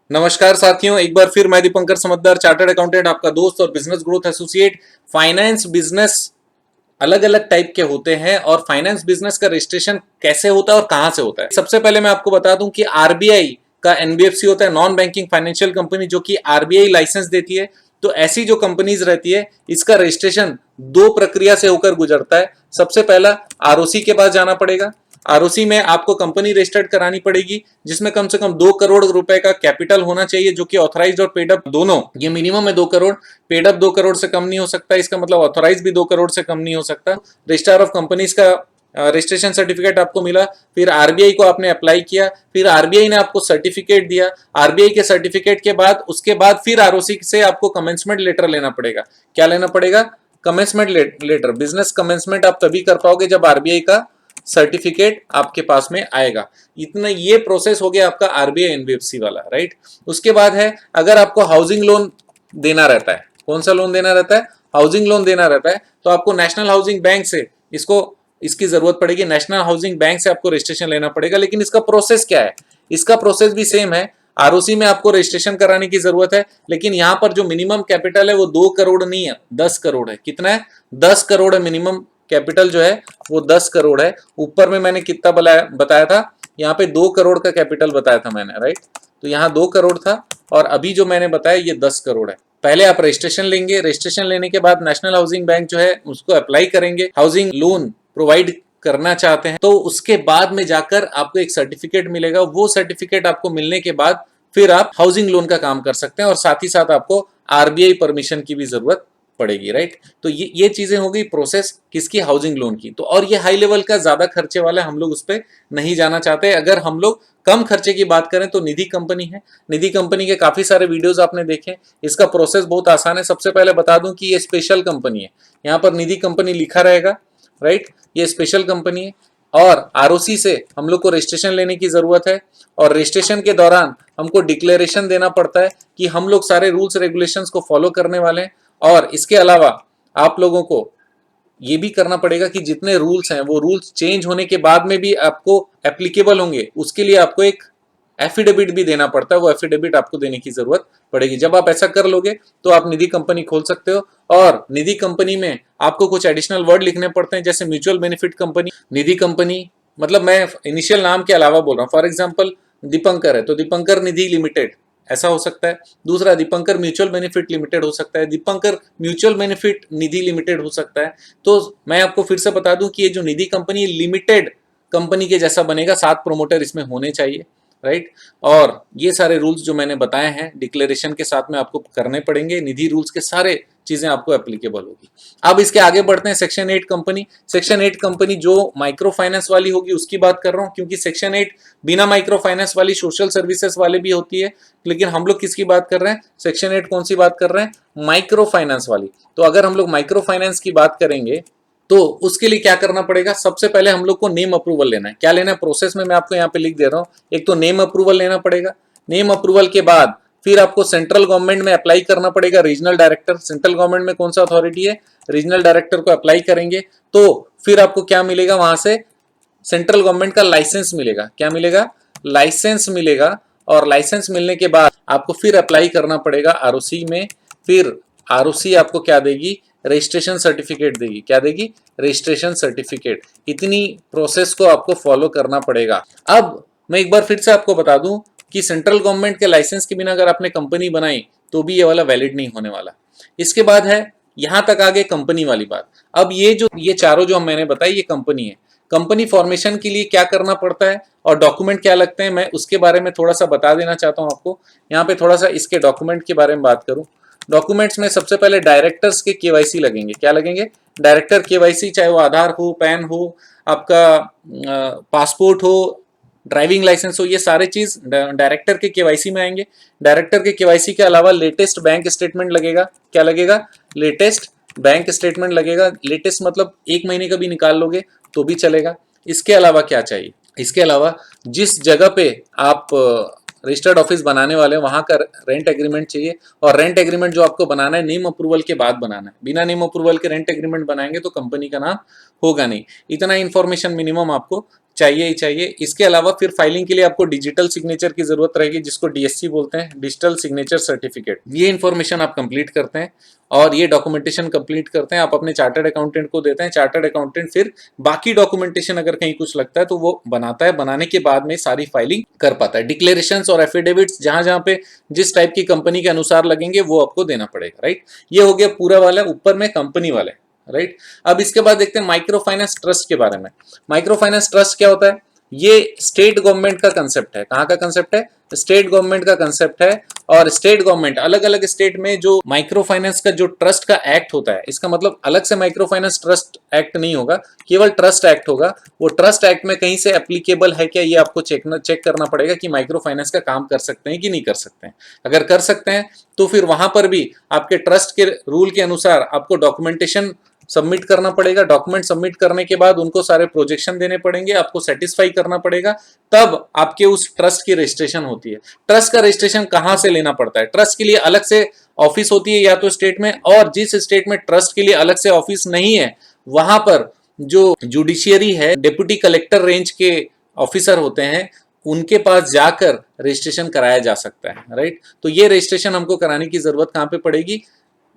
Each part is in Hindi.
नमस्कार साथियों, एक बार फिर मैं दीपंकर समद्दार, चार्टर्ड अकाउंटेंट, आपका दोस्त और business growth associate. Finance business अलग अलग टाइप के होते हैं और फाइनेंस बिजनेस का रजिस्ट्रेशन कैसे होता है और कहां से होता है। सबसे पहले मैं आपको बता दूं कि आरबीआई का एनबीएफसी होता है, नॉन बैंकिंग फाइनेंशियल कंपनी, जो कि आरबीआई लाइसेंस देती है। तो ऐसी जो कंपनीज रहती है, इसका रजिस्ट्रेशन दो प्रक्रिया से होकर गुजरता है। सबसे पहला आरओसी के पास जाना पड़ेगा। आरओसी में आपको कंपनी रजिस्टर्ड करानी पड़ेगी, जिसमें कम से कम 2 करोड़ रुपए का कैपिटल होना चाहिए, जो कि ऑथराइज्ड और पेड अप दोनों, ये मिनिमम है 2 करोड़। पेड अप 2 करोड़ से कम नहीं हो सकता, इसका मतलब ऑथराइज भी 2 करोड़ से कम नहीं हो सकता। रजिस्ट्रार ऑफ कंपनीज का रजिस्ट्रेशन सर्टिफिकेट आपको मिला, फिर आरबीआई को आपने अप्लाई किया, फिर आरबीआई ने आपको सर्टिफिकेट दिया। आरबीआई के सर्टिफिकेट के बाद उसके बाद फिर आरओसी से आपको कमेंसमेंट लेटर लेना पड़ेगा। क्या लेना पड़ेगा? Commencement letter. बिजनेस कमेंसमेंट आप तभी कर पाओगे जब आरबीआई का सर्टिफिकेट आपके पास में आएगा। इतना ये प्रोसेस हो गया आपका आरबीआई एनबीएफसी वाला, राइट। उसके बाद है, अगर आपको हाउसिंग लोन देना रहता है, कौन सा लोन देना रहता है? हाउसिंग लोन देना रहता है, तो आपको नेशनल हाउसिंग बैंक से इसकी जरूरत पड़ेगी। नेशनल हाउसिंग बैंक से आपको रजिस्ट्रेशन लेना पड़ेगा। लेकिन इसका प्रोसेस क्या है? इसका प्रोसेस भी सेम है। आरओसी में आपको रजिस्ट्रेशन कराने की जरूरत है, लेकिन यहां पर जो मिनिमम कैपिटल है वो 2 करोड़ नहीं है, 10 करोड़ है। कितना है? 10 करोड़ है मिनिमम कैपिटल जो है, वो 10 करोड़ है। ऊपर में मैंने कितना बताया था? यहाँ पे 2 करोड़ का कैपिटल बताया था मैंने, राइट। तो यहाँ 2 करोड़ था और अभी जो मैंने बताया ये 10 करोड़ है। पहले आप रजिस्ट्रेशन लेंगे, रजिस्ट्रेशन लेने के बाद नेशनल हाउसिंग बैंक जो है उसको अप्लाई करेंगे, हाउसिंग लोन प्रोवाइड करना चाहते हैं, तो उसके बाद में जाकर आपको एक सर्टिफिकेट मिलेगा। वो सर्टिफिकेट आपको मिलने के बाद फिर आप हाउसिंग लोन का काम कर सकते हैं और साथ ही साथ आपको आरबीआई परमिशन की भी जरूरत पड़ेगी, राइट। तो ये चीजें हो गई प्रोसेस किसकी? हाउसिंग लोन की। तो और ये हाई लेवल का, ज्यादा खर्चे वाला, हम लोग उस पर नहीं जाना चाहते। अगर हम लोग कम खर्चे की बात करें तो निधि कंपनी है। निधि कंपनी के काफी सारे वीडियोस आपने देखे। इसका प्रोसेस बहुत आसान है। सबसे पहले बता दूं कि ये स्पेशल कंपनी है, यहाँ पर निधि कंपनी लिखा रहेगा, राइट। ये स्पेशल कंपनी है और आरओसी से हम लोग को रजिस्ट्रेशन लेने की जरूरत है। और रजिस्ट्रेशन के दौरान हमको डिक्लेरेशन देना पड़ता है कि हम लोग सारे रूल्स रेगुलेशंस को फॉलो करने वाले हैं। और इसके अलावा आप लोगों को ये भी करना पड़ेगा कि जितने रूल्स हैं वो रूल्स चेंज होने के बाद में भी आपको एप्लीकेबल होंगे, उसके लिए आपको एक एफिडेविट भी देना पड़ता है। वो एफिडेविट आपको देने की जरूरत पड़ेगी। जब आप ऐसा कर लोगे तो आप निधि कंपनी खोल सकते हो। और निधि कंपनी में आपको कुछ एडिशनल वर्ड लिखने पड़ते हैं, जैसे म्यूचुअल बेनिफिट कंपनी, निधि कंपनी, मतलब मैं इनिशियल नाम के अलावा बोल रहा हूँ। फॉर एग्जाम्पल दीपंकर है तो दीपंकर निधि लिमिटेड ऐसा हो सकता है। दूसरा दीपंकर म्यूचुअल बेनिफिट लिमिटेड हो सकता है, दीपंकर म्यूचुअल बेनिफिट निधि लिमिटेड हो सकता है। तो मैं आपको फिर से बता दूं कि ये जो निधि कंपनी लिमिटेड कंपनी के जैसा बनेगा, 7 प्रोमोटर इसमें होने चाहिए, राइट। और ये सारे रूल्स जो मैंने बताए हैं डिक्लेरेशन के साथ में आपको करने पड़ेंगे। निधि रूल्स के सारे चीजें आपको एप्लीकेबल होगी। अब इसके आगे बढ़ते हैं। Section 8 company. सेक्शन 8 कंपनी जो माइक्रो फाइनेंस वाली होगी उसकी बात कर रहा हूं, क्योंकि सेक्शन 8 बिना माइक्रो फाइनेंस वाली सोशल सर्विसेज वाले भी होती है। लेकिन हम लोग किसकी बात कर रहे हैं? सेक्शन 8 कौन सी बात कर रहे हैं? माइक्रो फाइनेंस वाली। तो अगर हम लोग माइक्रो फाइनेंस की बात करेंगे तो उसके लिए क्या करना पड़ेगा? सबसे पहले हम लोग को नेम अप्रूवल लेना है। क्या लेना है? प्रोसेस में मैं आपको यहाँ पे लिख दे रहा हूँ। एक तो नेम अप्रूवल लेना पड़ेगा। नेम अप्रूवल के बाद फिर आपको सेंट्रल गवर्नमेंट में अप्लाई करना पड़ेगा, रीजनल डायरेक्टर। सेंट्रल गवर्नमेंट में कौन सा अथॉरिटी है? रीजनल डायरेक्टर को अप्लाई करेंगे तो फिर आपको क्या मिलेगा? वहां से सेंट्रल गवर्नमेंट का लाइसेंस मिलेगा। क्या मिलेगा? लाइसेंस मिलेगा। और लाइसेंस मिलने के बाद आपको फिर अप्लाई करना पड़ेगा आरओसी में। फिर आरओसी आपको क्या देगी? रजिस्ट्रेशन सर्टिफिकेट देगी। क्या देगी? Registration certificate. इतनी प्रोसेस को आपको फॉलो करना पड़ेगा। अब मैं एक बार फिर से आपको बता दूं कि सेंट्रल गवर्नमेंट के लाइसेंस के बिना अगर आपने कंपनी बनाई तो भी ये वाला वैलिड नहीं होने वाला। इसके बाद है, यहां तक आगे कंपनी वाली बात। अब ये चारों जो मैंने बताई ये कंपनी है। कंपनी फॉर्मेशन के लिए क्या करना पड़ता है और डॉक्यूमेंट क्या लगते हैं, मैं उसके बारे में थोड़ा सा बता देना चाहता हूं आपको। यहाँ पे थोड़ा सा इसके डॉक्यूमेंट के बारे में बात करूं। डॉक्यूमेंट्स में सबसे पहले डायरेक्टर्स के केवाईसी लगेंगे। क्या लगेंगे? डायरेक्टर केवाईसी, चाहे वो आधार हो, पैन हो, आपका पासपोर्ट हो, ड्राइविंग लाइसेंस हो, ये सारे चीज डायरेक्टर के केवाईसी में आएंगे। डायरेक्टर के केवाईसी के अलावा लेटेस्ट बैंक स्टेटमेंट लगेगा। क्या लगेगा? लेटेस्ट बैंक स्टेटमेंट लगेगा। लेटेस्ट मतलब 1 महीने का भी निकाल लोगे तो भी चलेगा। इसके अलावा क्या चाहिए? इसके अलावा जिस जगह पे आप रजिस्टर्ड ऑफिस बनाने वाले हैं वहां का रेंट एग्रीमेंट चाहिए। और रेंट एग्रीमेंट जो आपको बनाना है नेम अप्रूवल के बाद बनाना है। बिना नेम अप्रूवल के रेंट एग्रीमेंट बनाएंगे तो कंपनी का नाम होगा नहीं। इतना इंफॉर्मेशन मिनिमम आपको चाहिए ही चाहिए। इसके अलावा फिर फाइलिंग के लिए आपको डिजिटल सिग्नेचर की जरूरत रहेगी, जिसको डीएससी बोलते हैं, डिजिटल सिग्नेचर सर्टिफिकेट। ये इन्फॉर्मेशन आप कंप्लीट करते हैं और ये डॉक्यूमेंटेशन कंप्लीट करते हैं, आप अपने चार्टर्ड अकाउंटेंट को देते हैं। चार्टर्ड अकाउंटेंट फिर बाकी डॉक्यूमेंटेशन अगर कहीं कुछ लगता है तो वो बनाता है, बनाने के बाद में सारी फाइलिंग कर पाता है। डिक्लेरेशंस और एफिडेविट्स जहां जहां पे जिस टाइप की कंपनी के अनुसार लगेंगे वो आपको देना पड़ेगा, राइट। ये हो गया पूरा वाला ऊपर में कंपनी वाले, राइट। अब इसके बाद देखते हैं माइक्रो फाइनेंस ट्रस्ट के बारे में। माइक्रो फाइनेंस ट्रस्ट क्या होता है? ये स्टेट गवर्नमेंट का कंसेप्ट है। कहां का कंसेप्ट है? स्टेट गवर्नमेंट का कंसेप्ट है। और स्टेट गवर्नमेंट अलग अलग स्टेट में जो माइक्रो फाइनेंस का जो ट्रस्ट का एक्ट होता है, इसका मतलब अलग से माइक्रो फाइनेंस ट्रस्ट एक्ट नहीं होगा, केवल ट्रस्ट एक्ट होगा। वो ट्रस्ट एक्ट में कहीं से एप्लीकेबल है क्या, ये आपको चेक करना पड़ेगा कि माइक्रो फाइनेंस का काम कर सकते हैं कि नहीं कर सकते हैं। अगर कर सकते हैं तो फिर वहां पर भी आपके ट्रस्ट के रूल के अनुसार आपको डॉक्यूमेंटेशन सबमिट करना पड़ेगा। डॉक्यूमेंट सबमिट करने के बाद उनको सारे प्रोजेक्शन देने पड़ेंगे, आपको सेटिस्फाई करना पड़ेगा, तब आपके उस ट्रस्ट की रजिस्ट्रेशन होती है। ट्रस्ट का रजिस्ट्रेशन कहां से लेना पड़ता है? ट्रस्ट के लिए अलग से ऑफिस होती है या तो स्टेट में, और जिस स्टेट में ट्रस्ट के लिए अलग से ऑफिस नहीं है वहां पर जो जुडिशियरी है, डिप्टी कलेक्टर रेंज के ऑफिसर होते हैं, उनके पास जाकर रजिस्ट्रेशन कराया जा सकता है, राइट। तो ये रजिस्ट्रेशन हमको कराने की जरूरत कहां पे पड़ेगी?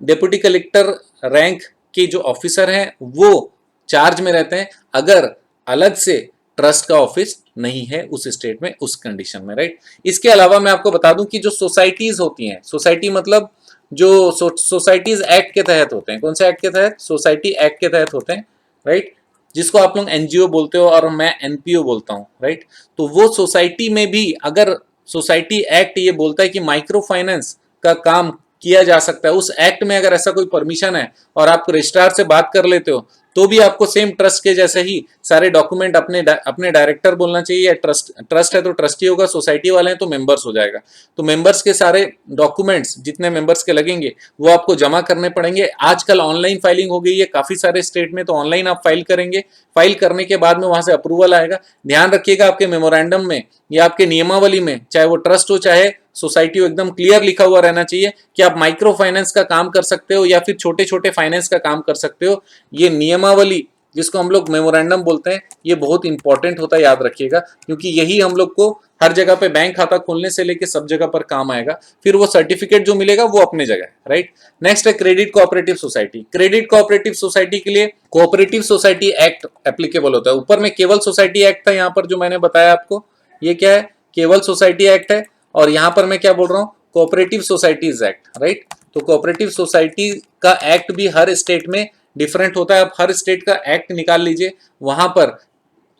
डिप्टी कलेक्टर रैंक के जो ऑफिसर हैं वो चार्ज में रहते हैं, अगर अलग से ट्रस्ट का ऑफिस नहीं है उस स्टेट में, उस कंडीशन में, राइट। इसके अलावा मैं आपको बता दूं कि जो सोसाइटीज होती हैं, सोसाइटी मतलब जो सोसाइटीज एक्ट के तहत होते हैं। कौन से एक्ट के तहत? सोसाइटी एक्ट के तहत होते हैं, राइट, जिसको आप लोग एनजीओ बोलते हो और मैं एनपीओ बोलता हूं, राइट। तो वो सोसाइटी में भी अगर सोसाइटी एक्ट ये बोलता है कि माइक्रो फाइनेंस का काम किया जा सकता है, उस एक्ट में अगर ऐसा कोई परमिशन है और आप रजिस्ट्रार से बात कर लेते हो, तो भी आपको सेम ट्रस्ट के जैसे ही सारे डॉक्यूमेंट अपने डायरेक्टर बोलना चाहिए, या ट्रस्ट है तो ट्रस्टी होगा, सोसाइटी वाले हैं तो मेंबर्स हो जाएगा। तो मेंबर्स के सारे डॉक्यूमेंट्स जितने मेंबर्स के लगेंगे वो आपको जमा करने पड़ेंगे। आजकल ऑनलाइन फाइलिंग हो गई है काफी सारे स्टेट में, तो ऑनलाइन आप फाइल करेंगे। फाइल करने के बाद में वहां से अप्रूवल आएगा। ध्यान रखिएगा आपके मेमोरेंडम में या आपके नियमावली में, चाहे वो ट्रस्ट हो चाहे सोसाइटी हो, एकदम क्लियर लिखा हुआ रहना चाहिए कि आप माइक्रो फाइनेंस का काम कर सकते हो या फिर छोटे छोटे फाइनेंस का काम कर सकते हो। ये नियमावली जिसको हम लोग मेमोरेंडम बोलते हैं, ये बहुत इंपॉर्टेंट होता है, याद रखिएगा, क्योंकि यही हम लोग को हर जगह पे बैंक खाता खोलने से लेके सब जगह पर काम आएगा। फिर वो सर्टिफिकेट जो मिलेगा वो अपने जगह है, राइट। नेक्स्ट है credit cooperative society. Credit cooperative society के लिए कोऑपरेटिव सोसाइटी एक्ट एप्लीकेबल होता है। ऊपर में केवल सोसाइटी एक्ट था, यहाँ पर जो मैंने बताया आपको ये क्या है? केवल सोसाइटी एक्ट है। और यहां पर मैं क्या बोल रहा हूं? Cooperative societies act, right. तो कोऑपरेटिव सोसाइटी का एक्ट भी हर स्टेट में डिफरेंट होता है। आप हर स्टेट का एक्ट निकाल लीजिए, वहां पर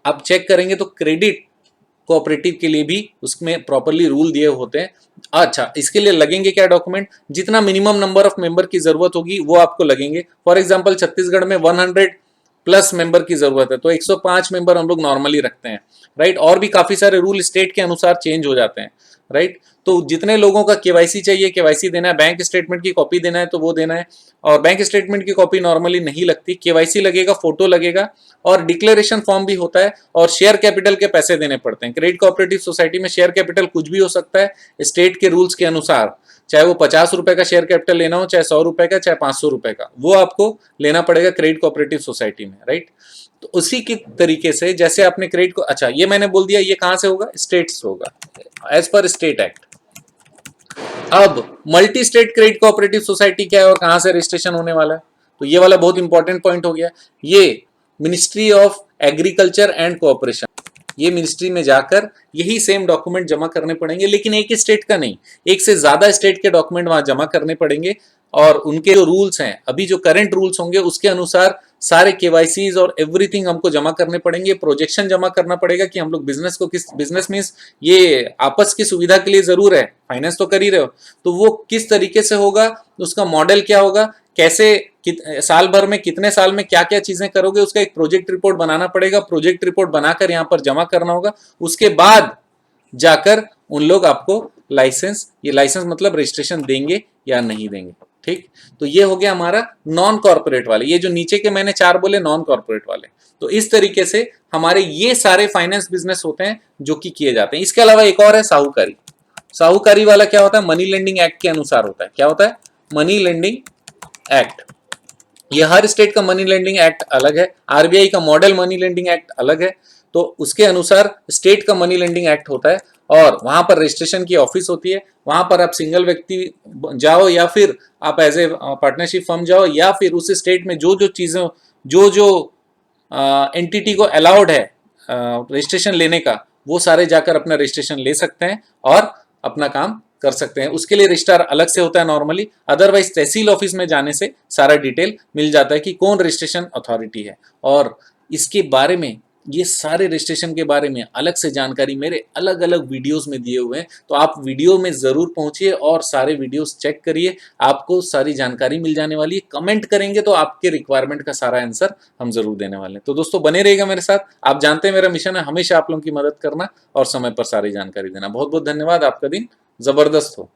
आप चेक करेंगे तो क्रेडिट कोऑपरेटिव के लिए भी उसमें प्रॉपरली रूल दिए होते हैं। अच्छा, इसके लिए लगेंगे क्या डॉक्यूमेंट? जितना मिनिमम नंबर ऑफ मेंबर की जरूरत होगी वो आपको लगेंगे। फॉर एग्जांपल छत्तीसगढ़ में 100 प्लस मेंबर की जरूरत है, तो 105 मेंबर हम लोग नॉर्मली रखते हैं, राइट। और भी काफी सारे रूल स्टेट के अनुसार चेंज हो जाते हैं, राइट। तो जितने लोगों का केवाईसी चाहिए, केवाईसी देना है, बैंक स्टेटमेंट की कॉपी देना है तो वो देना है। और बैंक स्टेटमेंट की कॉपी नॉर्मली नहीं लगती, केवाईसी लगेगा, फोटो लगेगा, और डिक्लेरेशन फॉर्म भी होता है, और शेयर कैपिटल के पैसे देने पड़ते हैं। क्रेडिट कोऑपरेटिव सोसाइटी में शेयर कैपिटल कुछ भी हो सकता है स्टेट के रूल्स के अनुसार, चाहे वो 50 रुपए का शेयर कैपिटल लेना हो, चाहे 100 रुपए का, चाहे 500 रुपए का, वो आपको लेना पड़ेगा क्रेडिट कोऑपरेटिव सोसाइटी में, राइट। तो उसी की तरीके से जैसे आपने क्रेडिट को, अच्छा ये मैंने बोल दिया, ये कहां से होगा? स्टेट से होगा, एज पर स्टेट एक्ट। अब multi state credit cooperative society क्या है और कहां से रजिस्ट्रेशन होने वाला है? तो ये वाला बहुत इंपॉर्टेंट पॉइंट हो गया। ये ministry of agriculture and cooperation, ये मिनिस्ट्री में जाकर यही सेम डॉक्यूमेंट जमा करने पड़ेंगे, लेकिन एक स्टेट का नहीं, एक से ज्यादा स्टेट के डॉक्यूमेंट वहां जमा करने पड़ेंगे। और उनके जो रूल्स हैं, अभी जो करंट रूल्स होंगे उसके अनुसार सारे केवाईसीज और एवरीथिंग हमको जमा करने पड़ेंगे। प्रोजेक्शन जमा करना पड़ेगा कि हम लोग बिजनेस को किस, बिजनेस मींस ये आपस की सुविधा के लिए जरूर है, फाइनेंस तो कर ही रहे हो, तो वो किस तरीके से होगा, उसका मॉडल क्या होगा, कैसे साल भर में कितने साल में क्या क्या चीजें करोगे, उसका एक प्रोजेक्ट रिपोर्ट बनाना पड़ेगा। प्रोजेक्ट रिपोर्ट बनाकर यहाँ पर जमा करना होगा। उसके बाद जाकर उन लोग आपको लाइसेंस, ये लाइसेंस मतलब रजिस्ट्रेशन देंगे या नहीं देंगे, ठीक। तो ये हो गया हमारा नॉन कॉर्पोरेट वाले, ये जो नीचे के मैंने 4 बोले नॉन कॉर्पोरेट वाले। तो इस तरीके से हमारे ये सारे फाइनेंस बिजनेस होते हैं जो कि किए जाते हैं। इसके अलावा एक और है साहूकारी। साहूकारी वाला क्या होता है? मनी लेंडिंग एक्ट के अनुसार होता है। क्या होता है? Money lending act. ये हर स्टेट का मनी लेंडिंग एक्ट अलग है, आरबीआई का मॉडल मनी लेंडिंग एक्ट अलग है, तो उसके अनुसार स्टेट का मनी लेंडिंग एक्ट होता है और वहां पर रजिस्ट्रेशन की ऑफिस होती है। वहां पर आप सिंगल व्यक्ति जाओ या फिर आप एज ए पार्टनरशिप फर्म जाओ, या फिर उस स्टेट में जो जो चीजें, जो जो एंटिटी को अलाउड है रजिस्ट्रेशन लेने का, वो सारे जाकर अपना रजिस्ट्रेशन ले सकते हैं और अपना काम कर सकते हैं। उसके लिए रजिस्ट्रार अलग से होता है नॉर्मली, अदरवाइज तहसील ऑफिस में जाने से सारा डिटेल मिल जाता है कि कौन रजिस्ट्रेशन अथॉरिटी है। और इसके बारे में, ये सारे रजिस्ट्रेशन के बारे में अलग से जानकारी मेरे अलग अलग वीडियोस में दिए हुए हैं, तो आप वीडियो में जरूर पहुंचिए और सारे वीडियोस चेक करिए, आपको सारी जानकारी मिल जाने वाली है। कमेंट करेंगे तो आपके रिक्वायरमेंट का सारा आंसर हम जरूर देने वाले हैं। तो दोस्तों बने रहिएगा मेरे साथ, आप जानते हैं मेरा मिशन है हमेशा आप लोगों की मदद करना और समय पर सारी जानकारी देना। बहुत बहुत धन्यवाद, आपका दिन जबरदस्त हो।